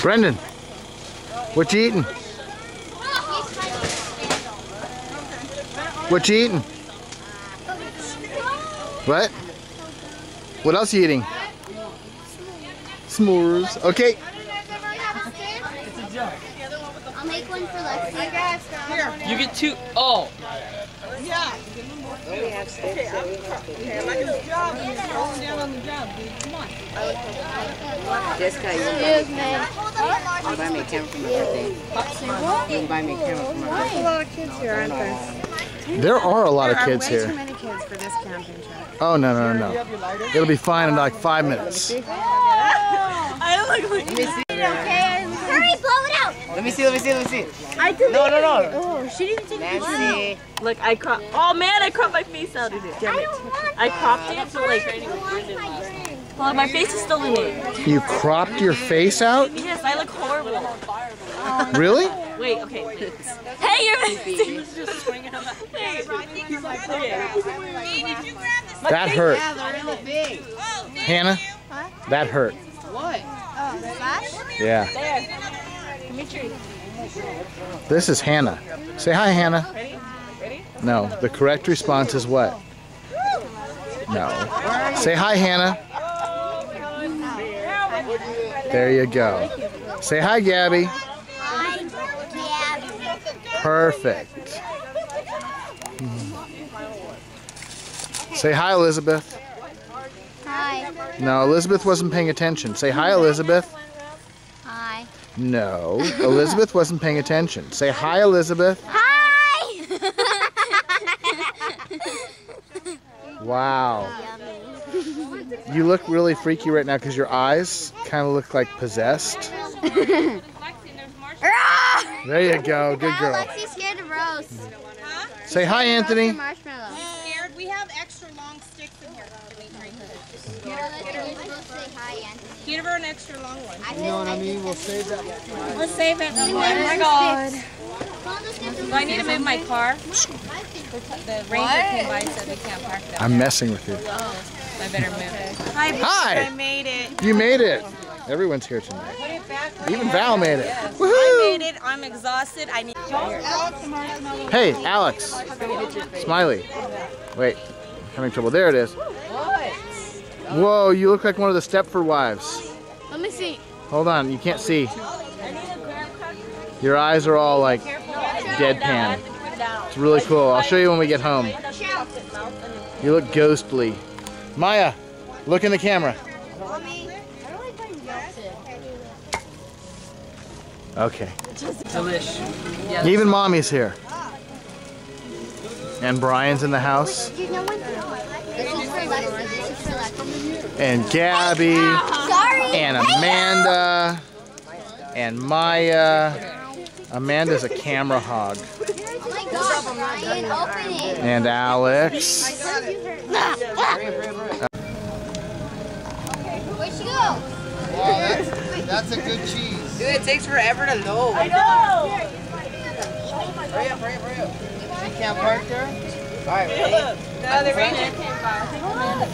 Brendan, what you eating? What you eating? What? What else are you eating? S'mores. Okay. I'll make one for Lexi. Here. You get two. Oh. Yeah. We have sticks. Okay, like a job. Rolling down on the job, dude. Come on. Jessica, you can buy me a camera for my birthday. You can buy me a camera for my birthday. There's a lot of kids here, aren't there? There are a lot of kids There are way here. too many kids for this camping trip. Oh, no, no, no. It'll be fine in like 5 minutes. I look like Let me see. Hurry, blow it out! Let me see. Let me see. Let me see. I deleted No. it. Oh, she didn't take it. Nancy. Look, I cropped. Oh man, I cropped my face out of it. Damn it. I cropped it so like. Well, my face is still in it. You cropped your face out? Yes, I look horrible. Really? Wait, okay. Hey, you're. Hey. That hurt. Yeah, they're really big. Hannah, that hurt. What? Oh, the flash? Yeah. There. Dimitri. This is Hannah. Say hi, Hannah. Ready? Ready? No, the correct response is what? No. Say hi, Hannah. There you go. Say hi, Gabby. Hi, Gabby. Perfect. Say hi, Elizabeth. Hi. No, Elizabeth wasn't paying attention. Say hi, Elizabeth. Hi. No, Elizabeth wasn't paying attention. Say hi, Elizabeth. Hi! Wow. You look really freaky right now because your eyes kind of look like possessed. There you go. Good girl. Lexi's scared of roast. Say hi, Anthony. Marshmallow. Scared? We have extra long sticks in here, Dimitri. Say hi, Anthony. Give her an extra long one. You know what I mean? Let's save it. Oh my god. Do I need to move my car? The ranger came by and said we can't park down I'm messing with you. there. I better move it. Hi. I made it. You made it. Everyone's here tonight. Even Val made it. I Woohoo! made it. I'm exhausted. I need. Hey, Alex. Smiley. Wait, I'm having trouble. There it is. Whoa, you look like one of the Stepford wives. Let me see. Hold on, you can't see. Your eyes are all like deadpan. It's really cool. I'll show you when we get home. You look ghostly. Maya, look in the camera. Okay. Delish. Yes. Even Mommy's here. And Brian's in the house. This is for Lexi. This is for Lexi. And Gabby. Sorry. And Amanda. And Maya. Amanda's a camera hog. Oh my God, Brian, open it. And Alex. Where'd she go? That's a good cheese. Dude, it takes forever to load. I know. Hurry up. She can't park there? Alright, ready? No, the ranger came by.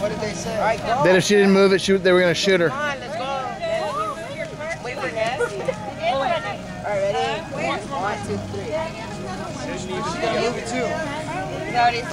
What did they say? Alright, go. Then if she didn't move it, they were going to shoot her. Come on, let's go. Wait for Nancy. Alright, ready? 1, 2, 3. She gotta move it too. Alright,